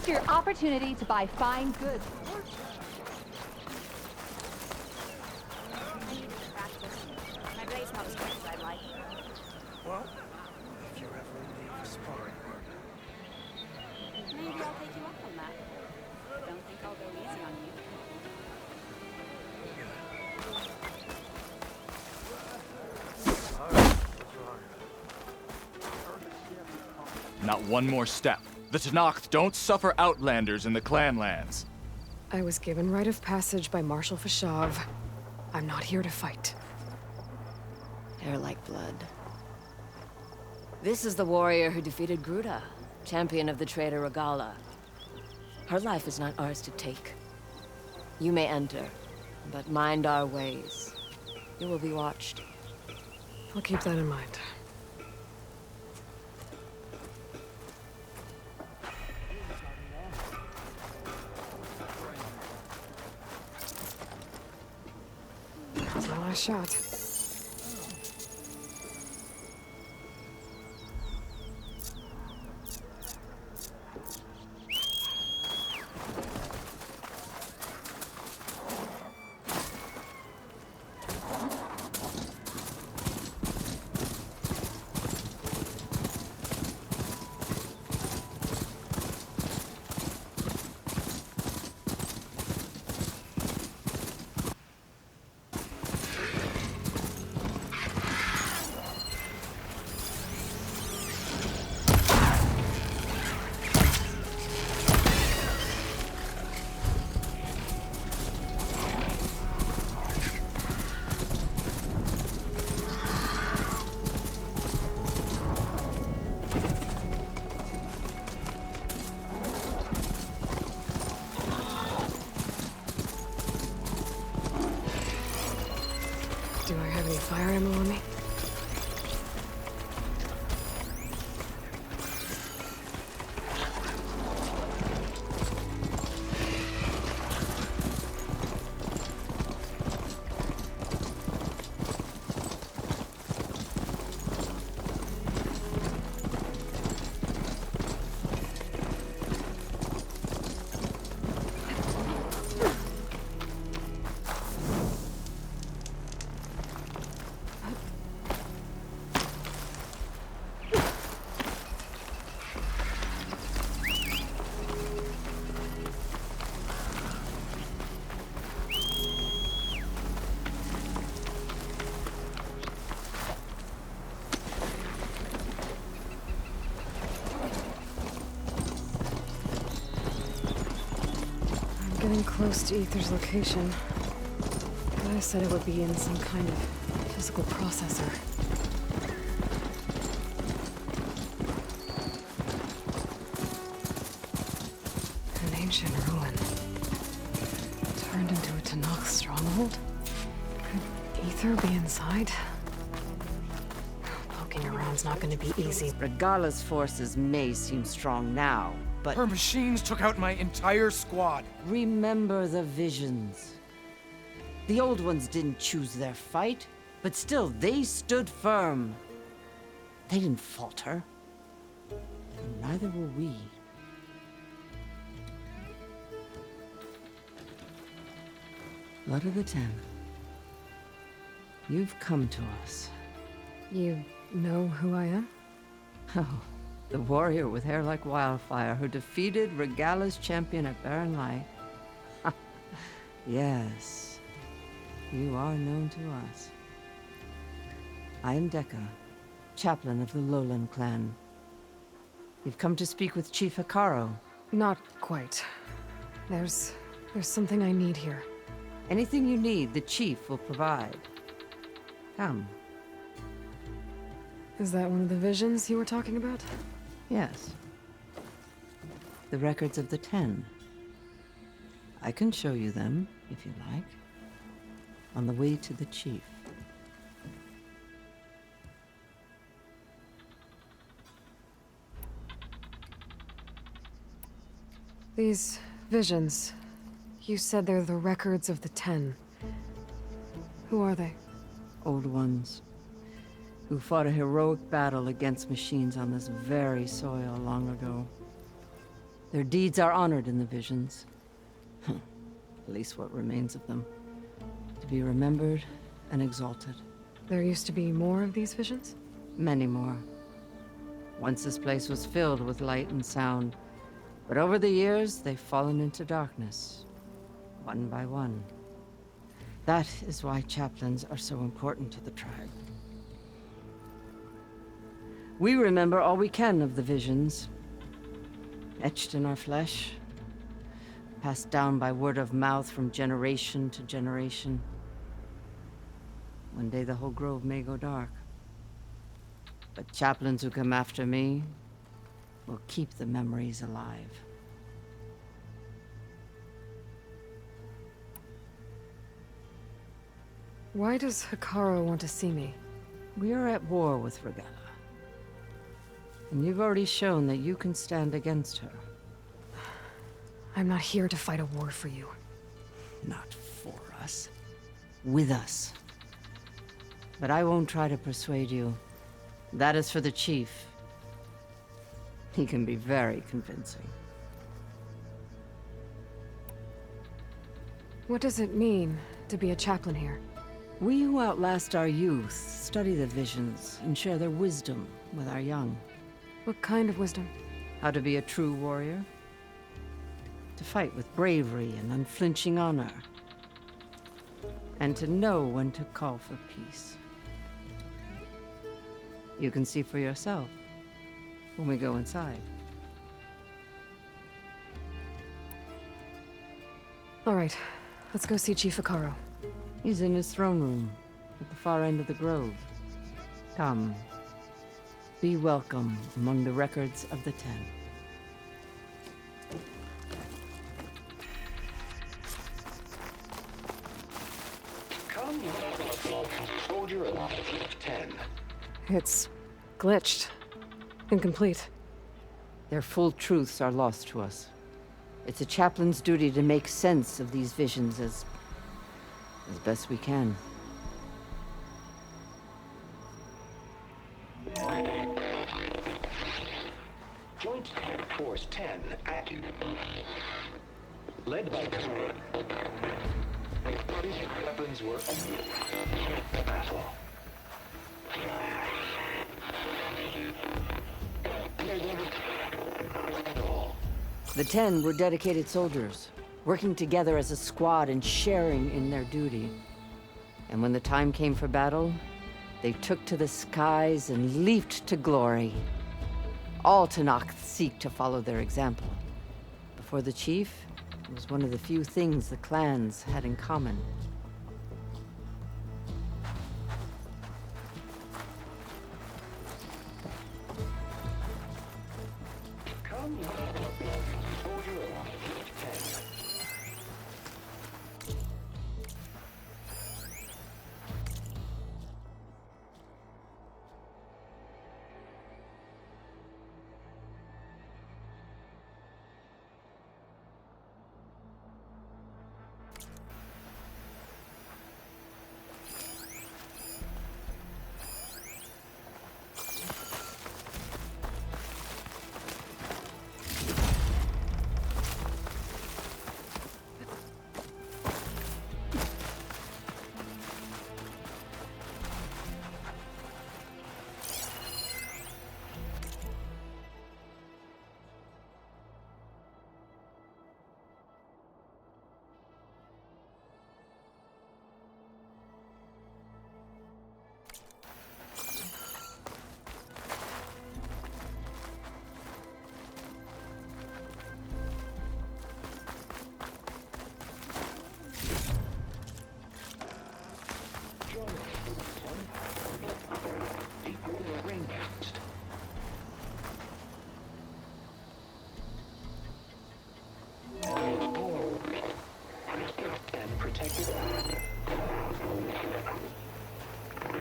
Here's your opportunity to buy fine goods. I need to practice. My blade's not as good as I'd like. Well, if you're ever in need for sparring. Maybe I'll take you up on that. Don't think I'll go easy on you. Not one more step. The Tenakth don't suffer outlanders in the Clanlands. I was given rite of passage by Marshal Fashav. I'm not here to fight. Hair like blood. This is the warrior who defeated Gruda, champion of the trader Regala. Her life is not ours to take. You may enter, but mind our ways. You will be watched. I'll keep that in mind. That's my last shot. Do I have any fire ammo on me? Getting close to Ether's location. But I said it would be in some kind of physical processor. An ancient ruin. Turned into a Tenakth stronghold? Could Ether be inside? Poking around's not gonna be easy. Regala's forces may seem strong now, but Her machines took out my entire squad. remember the visions. The old ones didn't choose their fight, but still they stood firm. They didn't falter. And neither will we. Blood of the Ten. You've come to us. You know who I am? Oh, the warrior with hair like wildfire who defeated Regala's champion at Barren Light. Yes, you are known to us. I am Dekka, chaplain of the Lowland clan. You've come to speak with Chief Hikaro. Not quite. There's something I need here. Anything you need, the chief will provide. Come. Is that one of the visions you were talking about? Yes. The records of the 10. I can show you them, if you like. On the way to the chief. These visions, you said they're the records of the 10. Who are they? Old ones. Who fought a heroic battle against machines on this very soil long ago. Their deeds are honored in the visions. At least what remains of them. To be remembered and exalted. There used to be more of these visions? Many more. Once this place was filled with light and sound, but over the years, they've fallen into darkness, one by one. That is why chaplains are so important to the tribe. We remember all we can of the visions, etched in our flesh, passed down by word of mouth from generation to generation. One day the whole grove may go dark. But chaplains who come after me will keep the memories alive. Why does Hikaru want to see me? We are at war with Regalla. And you've already shown that you can stand against her. I'm not here to fight a war for you. Not for us. With us. But I won't try to persuade you. That is for the chief. He can be very convincing. What does it mean to be a chaplain here? We who outlast our youth study the visions and share their wisdom with our young. What kind of wisdom? How to be a true warrior. To fight with bravery and unflinching honor. And to know when to call for peace. You can see for yourself when we go inside. All right, let's go see Chief Hikaru. He's in his throne room at the far end of the grove. Come. Be welcome among the records of the Ten. Come, soldier of 10. It's glitched. Incomplete. Their full truths are lost to us. It's a chaplain's duty to make sense of these visions as best we can. Joint Force 10 active. Led by weapons were battle. The 10 were dedicated soldiers, working together as a squad and sharing in their duty. And when the time came for battle, they took to the skies and leaped to glory. All Tenakth seek to follow their example. Before the chief, it was one of the few things the clans had in common. Come, soldier of 10.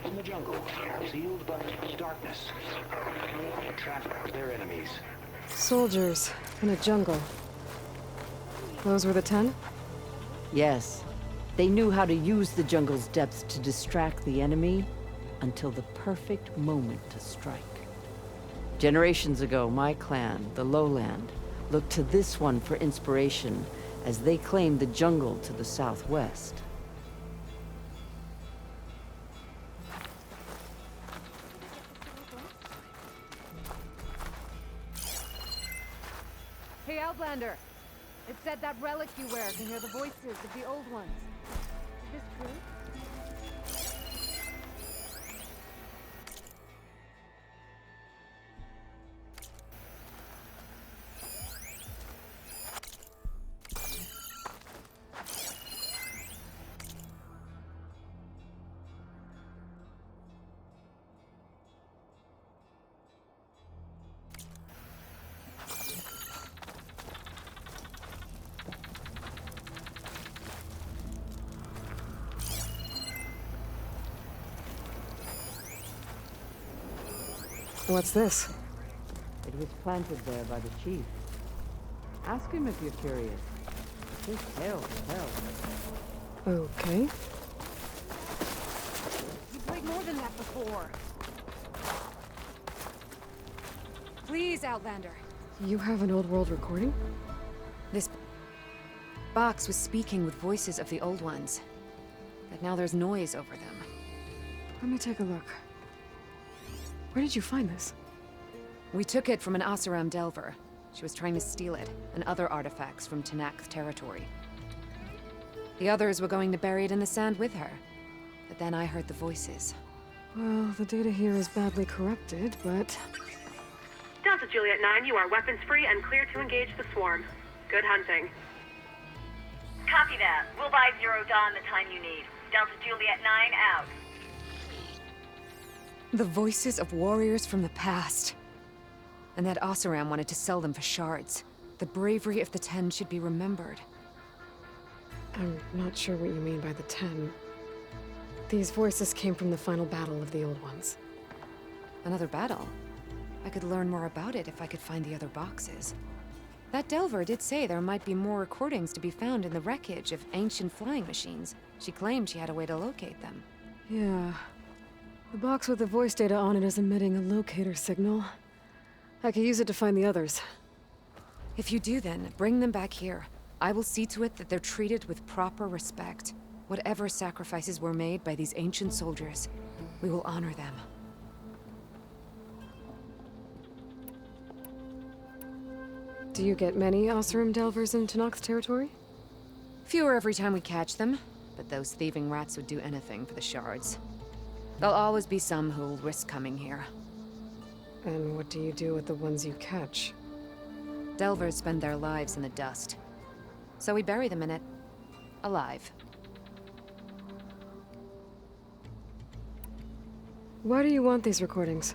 In the jungle, sealed but darkness. Trap their enemies. Soldiers in a jungle. Those were the 10? Yes, they knew how to use the jungle's depths to distract the enemy until the perfect moment to strike. Generations ago, my clan, the Lowland, Look to this one for inspiration, as they claim the jungle to the southwest. Hey, Outlander. It said that relic you wear can hear the voices of the old ones. Is this true? What's this? It was planted there by the chief. Ask him if you're curious. His tale to tell. Okay. You played more than that before. Please, Outlander. You have an old world recording? This box was speaking with voices of the old ones. But now there's noise over them. Let me take a look. Where did you find this? We took it from an Oseram Delver. She was trying to steal it, and other artifacts from Tenakth territory. The others were going to bury it in the sand with her. But then I heard the voices. Well, the data here is badly corrupted, but... Delta Juliet 9, you are weapons free and clear to engage the swarm. Good hunting. Copy that. We'll buy Zero Dawn the time you need. Delta Juliet 9 out. The voices of warriors from the past. And that Oseram wanted to sell them for shards. The bravery of the Ten should be remembered. I'm not sure what you mean by the 10. These voices came from the final battle of the Old Ones. Another battle? I could learn more about it if I could find the other boxes. That Delver did say there might be more recordings to be found in the wreckage of ancient flying machines. She claimed she had a way to locate them. Yeah. The box with the voice data on it is emitting a locator signal. I could use it to find the others. If you do then, bring them back here. I will see to it that they're treated with proper respect. Whatever sacrifices were made by these ancient soldiers, we will honor them. Do you get many Oseram Delvers in Tenakth territory? Fewer every time we catch them, but those thieving rats would do anything for the shards. There'll always be some who'll risk coming here. And what do you do with the ones you catch? Delvers spend their lives in the dust. So we bury them in it. Alive. Why do you want these recordings?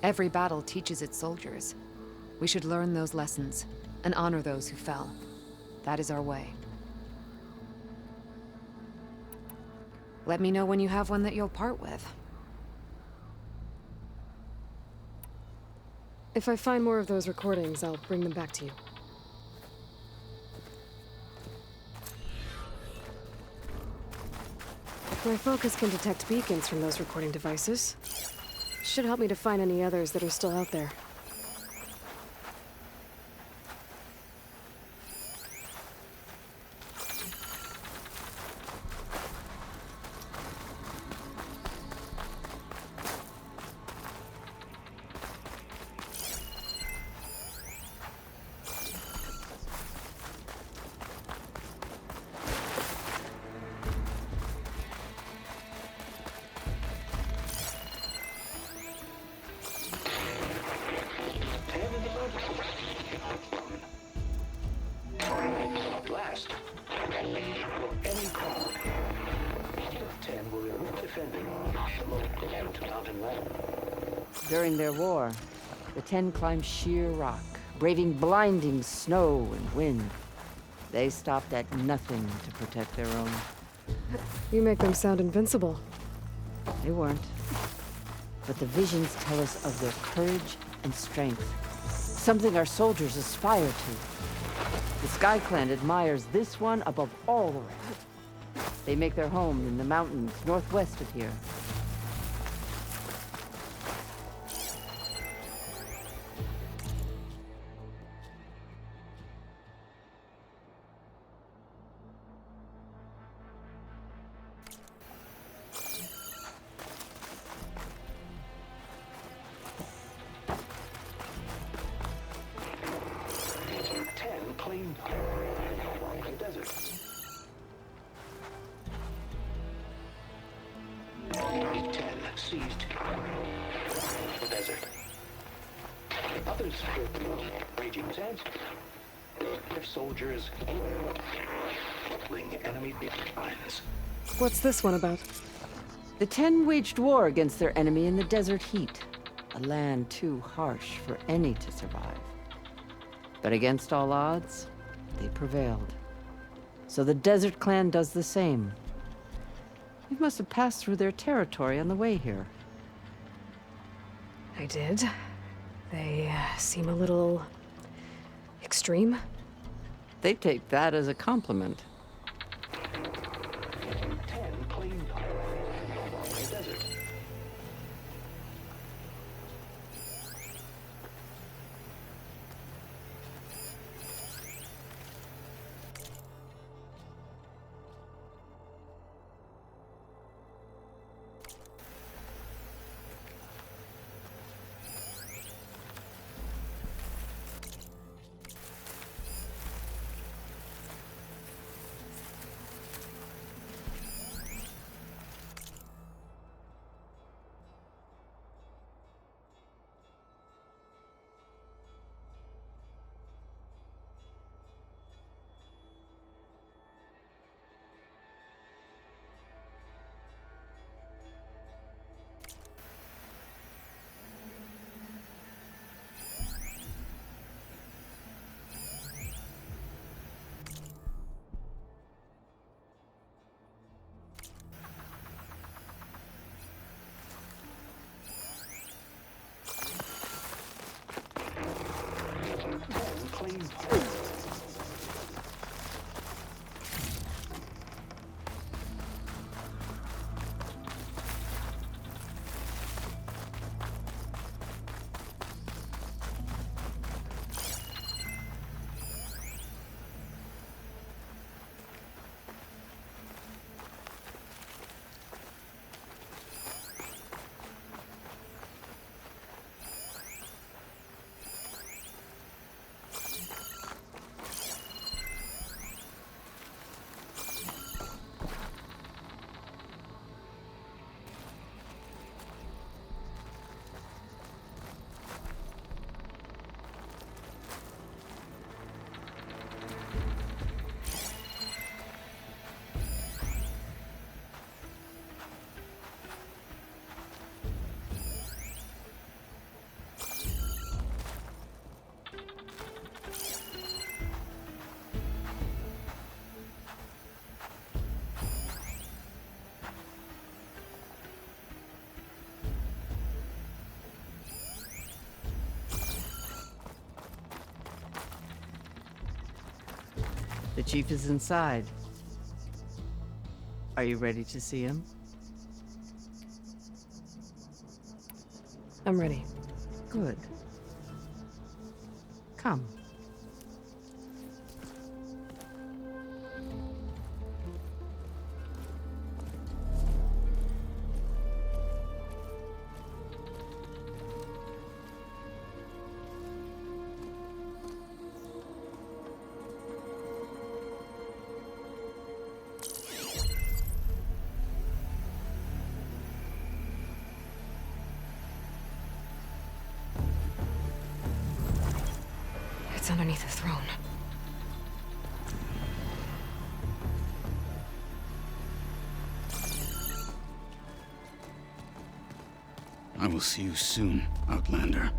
Every battle teaches its soldiers. We should learn those lessons, and honor those who fell. That is our way. Let me know when you have one that you'll part with. If I find more of those recordings, I'll bring them back to you. My focus can detect beacons from those recording devices. Should help me to find any others that are still out there. Last, any call. 10 will remove defending to mountain level. During their war, the 10 climbed sheer rock, braving blinding snow and wind. They stopped at nothing to protect their own. You make them sound invincible. They weren't. But the visions tell us of their courage and strength. Something our soldiers aspire to. The Sky Clan admires this one above all the rest. They make their home in the mountains northwest of here. regime's heads. Their soldiers killing enemy lines. What's this one about? The Ten waged war against their enemy in the desert heat, a land too harsh for any to survive. But against all odds, they prevailed. So the Desert Clan does the same. You must have passed through their territory on the way here. I did. They seem a little extreme. They take that as a compliment. 10 claimed the desert. The chief is inside. Are you ready to see him? I'm ready. Good. Come. It's underneath the throne. I will see you soon, Outlander.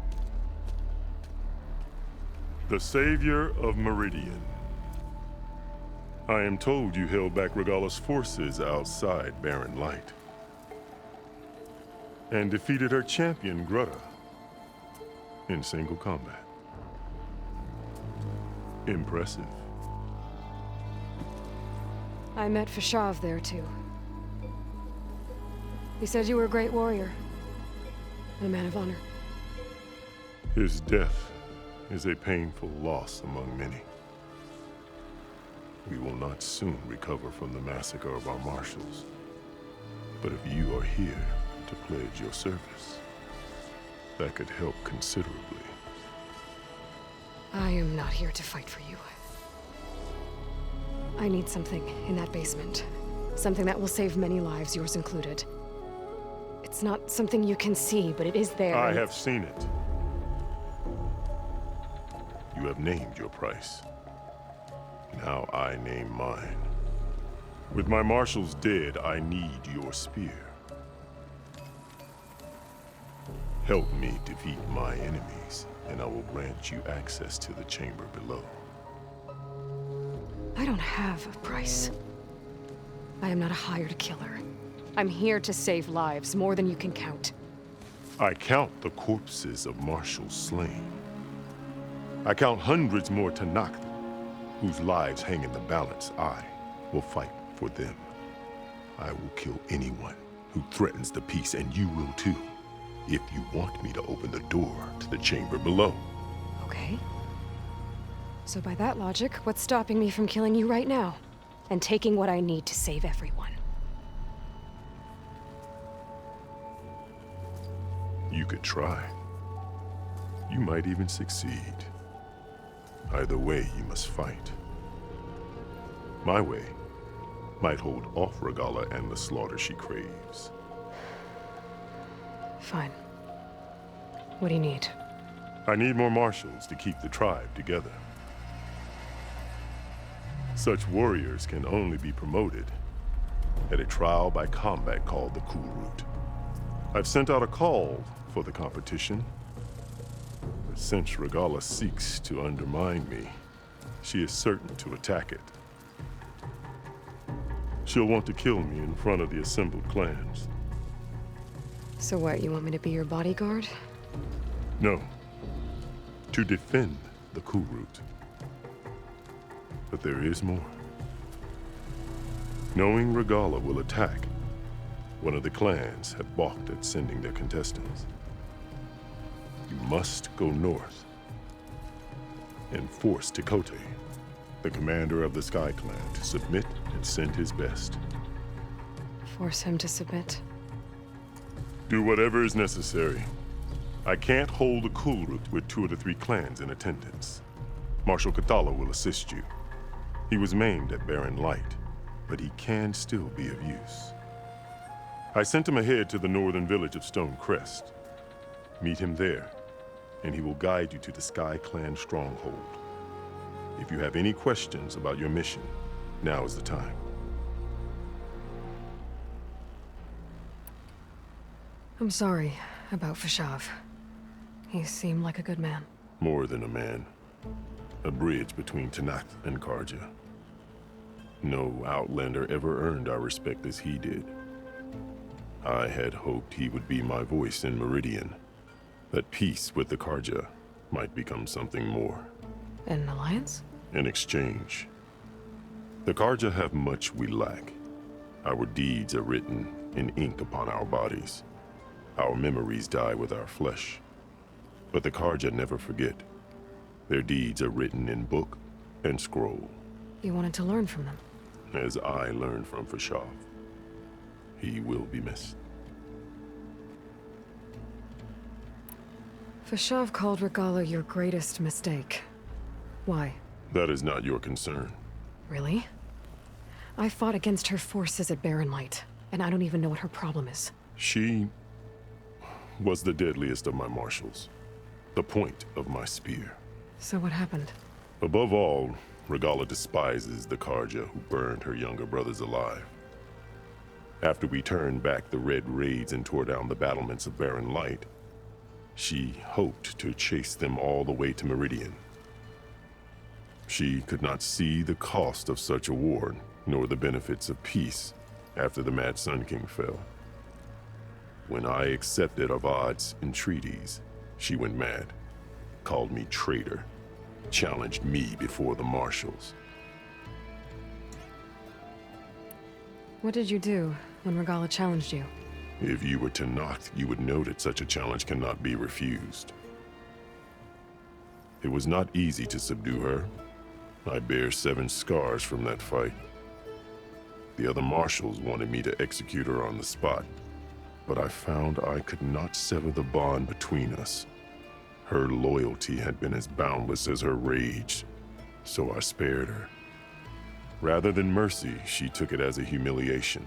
The savior of Meridian. I am told you held back Regalla's forces outside Barren Light. And defeated her champion, Grutta, in single combat. Impressive. I met Fashav there, too. He said you were a great warrior. And a man of honor. His death is a painful loss among many. We will not soon recover from the massacre of our marshals. But if you are here to pledge your service, that could help considerably. I am not here to fight for you. I need something in that basement. Something that will save many lives, yours included. It's not something you can see, but it is there. I have seen it. You You have named your price. Now I name mine. With my marshals dead, I need your spear. Help me defeat my enemies, and I will grant you access to the chamber below. I don't have a price. I am not a hired killer. I'm here to save lives, more than you can count. I count the corpses of marshals slain. I count hundreds more Tanakh, whose lives hang in the balance. I will fight for them. I will kill anyone who threatens the peace, and you will too, if you want me to open the door to the chamber below. Okay. So by that logic, what's stopping me from killing you right now? And taking what I need to save everyone? You could try. You might even succeed. Either way, you must fight. My way might hold off Regalla and the slaughter she craves. Fine. What do you need? I need more marshals to keep the tribe together. Such warriors can only be promoted at a trial by combat called the Kulrut. I've sent out a call for the competition, but since Regalla seeks to undermine me, she is certain to attack it. She'll want to kill me in front of the assembled clans. So what, you want me to be your bodyguard? No. To defend the Kulrut. But there is more. Knowing Regalla will attack, one of the clans have balked at sending their contestants. You must go north and force Tekote, the commander of the Sky Clan, to submit and send his best. Force him to submit? Do whatever is necessary. I can't hold a Kulrut with 2 of the 3 clans in attendance. Marshal Kathala will assist you. He was maimed at Barren Light, but he can still be of use. I sent him ahead to the northern village of Stone Crest. Meet him there, and he will guide you to the Sky Clan stronghold. If you have any questions about your mission, now is the time. I'm sorry about Fashav. He seemed like a good man. More than a man. A bridge between Tanakh and Karja. No Outlander ever earned our respect as he did. I had hoped he would be my voice in Meridian, that peace with the Karja might become something more. An alliance? In exchange. The Karja have much we lack. Our deeds are written in ink upon our bodies. Our memories die with our flesh. But the Karja never forget. Their deeds are written in book and scroll. You wanted to learn from them? As I learned from Fashav. He will be missed. Fashav called Regalla your greatest mistake. Why? That is not your concern. Really? I fought against her forces at Barren Light, and I don't even know what her problem is. She was the deadliest of my marshals. The point of my spear. So what happened? Above all, Regalla despises the Karja who burned her younger brothers alive. After we turned back the Red Raids and tore down the battlements of Barren Light, she hoped to chase them all the way to Meridian. She could not see the cost of such a war, nor the benefits of peace after the Mad Sun King fell. When I accepted Avad's entreaties, she went mad, called me traitor, challenged me before the marshals. What did you do when Regalla challenged you? If you were Tanakh, you would know that such a challenge cannot be refused. It was not easy to subdue her. I bear 7 scars from that fight. The other marshals wanted me to execute her on the spot, but I found I could not sever the bond between us. Her loyalty had been as boundless as her rage, so I spared her. Rather than mercy, she took it as a humiliation,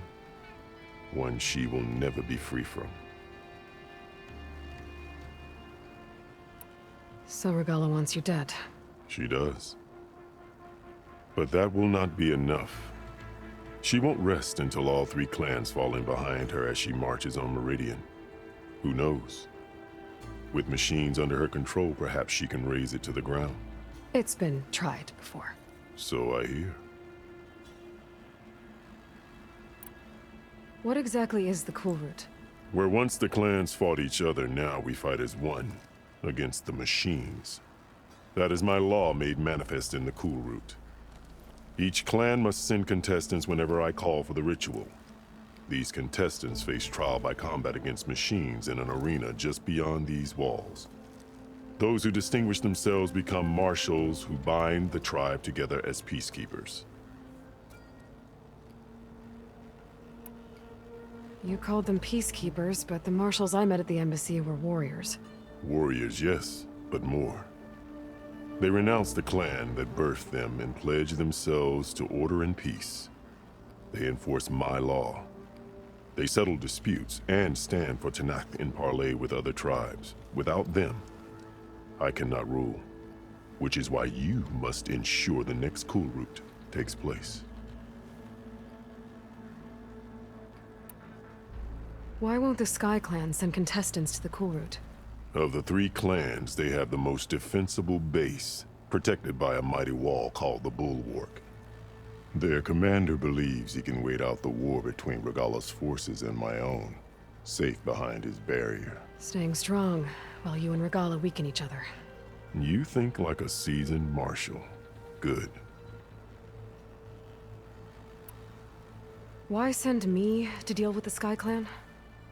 one she will never be free from. So Regalla wants you dead. She does. But that will not be enough. She won't rest until all 3 clans fall in behind her as she marches on Meridian. Who knows? With machines under her control, perhaps she can raise it to the ground. It's been tried before. So I hear. What exactly is the Cool Route? Where once the clans fought each other, now we fight as one, against the machines. That is my law made manifest in the Cool Route. Each clan must send contestants whenever I call for the ritual. These contestants face trial by combat against machines in an arena just beyond these walls. Those who distinguish themselves become marshals who bind the tribe together as peacekeepers. You called them peacekeepers, but the marshals I met at the embassy were warriors. Warriors, yes, but more. They renounce the clan that birthed them and pledge themselves to order and peace. They enforce my law. They settle disputes and stand for Tanakh in parley with other tribes. Without them, I cannot rule. Which is why you must ensure the next Cool Route takes place. Why won't the Sky Clan send contestants to the Cool Route? Of the 3 clans, they have the most defensible base, protected by a mighty wall called the Bulwark. Their commander believes he can wait out the war between Regalla's forces and my own, safe behind his barrier. Staying strong, while you and Regalla weaken each other. You think like a seasoned marshal. Good. Why send me to deal with the Sky Clan?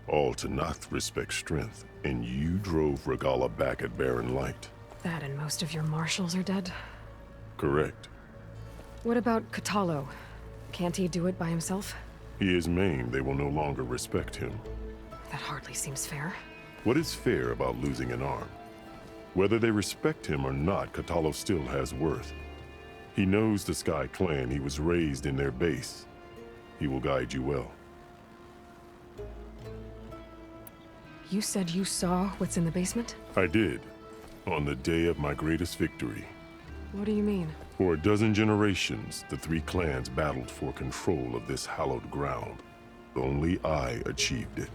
All Tanakh respect strength, and you drove Regalla back at Barren Light. That and most of your marshals are dead? Correct. What about Katalo? Can't he do it by himself? He is maimed. They will no longer respect him. That hardly seems fair. What is fair about losing an arm? Whether they respect him or not, Katalo still has worth. He knows the Sky Clan. He was raised in their base. He will guide you well. You said you saw what's in the basement? I did. On the day of my greatest victory. What do you mean? For a dozen generations, the 3 clans battled for control of this hallowed ground. Only I achieved it.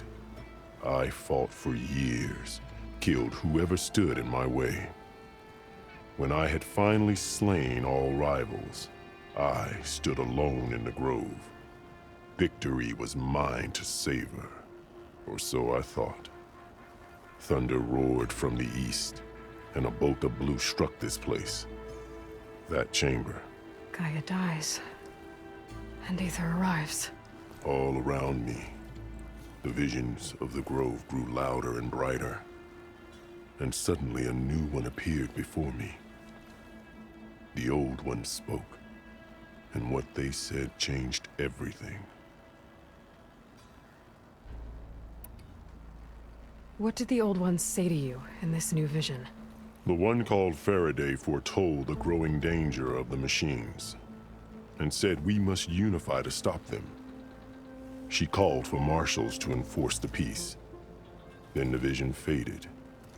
I fought for years, killed whoever stood in my way. When I had finally slain all rivals, I stood alone in the grove. Victory was mine to savor, or so I thought. Thunder roared from the east, and a bolt of blue struck this place. That chamber. Gaia dies, and Aether arrives. All around me, the visions of the grove grew louder and brighter, and suddenly a new one appeared before me. The old one spoke, and what they said changed everything. What did the old ones say to you in this new vision? The one called Faraday foretold the growing danger of the machines, and said we must unify to stop them. She called for marshals to enforce the peace. Then the vision faded,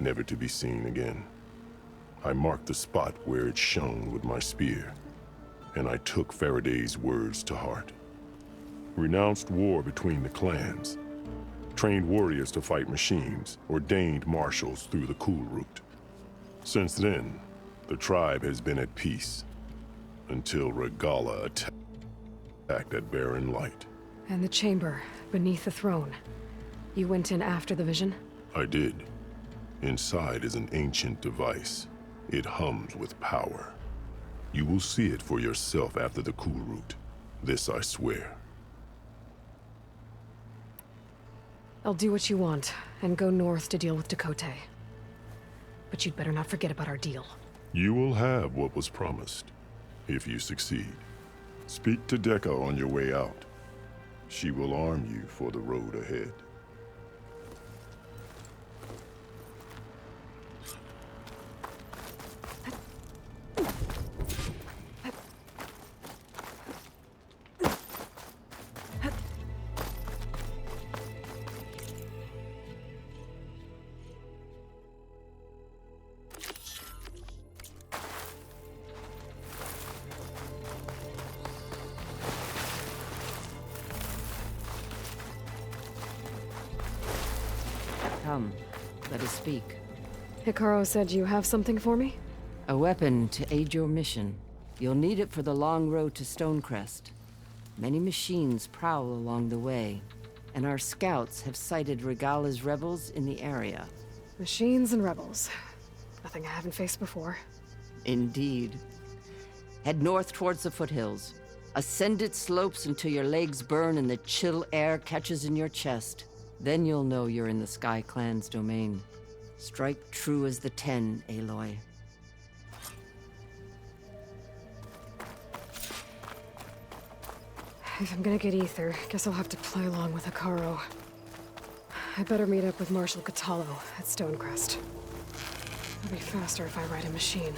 never to be seen again. I marked the spot where it shone with my spear, and I took Faraday's words to heart. Renounced war between the clans, trained warriors to fight machines, ordained marshals through the Cool Route. Since then, the tribe has been at peace, until Regalla attacked at Barren Light. And the chamber, beneath the throne. You went in after the vision? I did. Inside is an ancient device. It hums with power. You will see it for yourself after the Cool Route. This I swear. I'll do what you want, and go north to deal with Dakota. But you'd better not forget about our deal. You will have what was promised, if you succeed. Speak to Dekka on your way out. She will arm you for the road ahead. Come, let us speak. Hikaru said you have something for me? A weapon to aid your mission. You'll need it for the long road to Stonecrest. Many machines prowl along the way, and our scouts have sighted Regala's rebels in the area. Machines and rebels. Nothing I haven't faced before. Indeed. Head north towards the foothills. Ascend its slopes until your legs burn and the chill air catches in your chest. Then you'll know you're in the Sky Clan's domain. Strike true as the 10, Aloy. If I'm gonna get ether, guess I'll have to play along with Hikaru. I better meet up with Marshal Catallo at Stonecrest. It'll be faster if I ride a machine.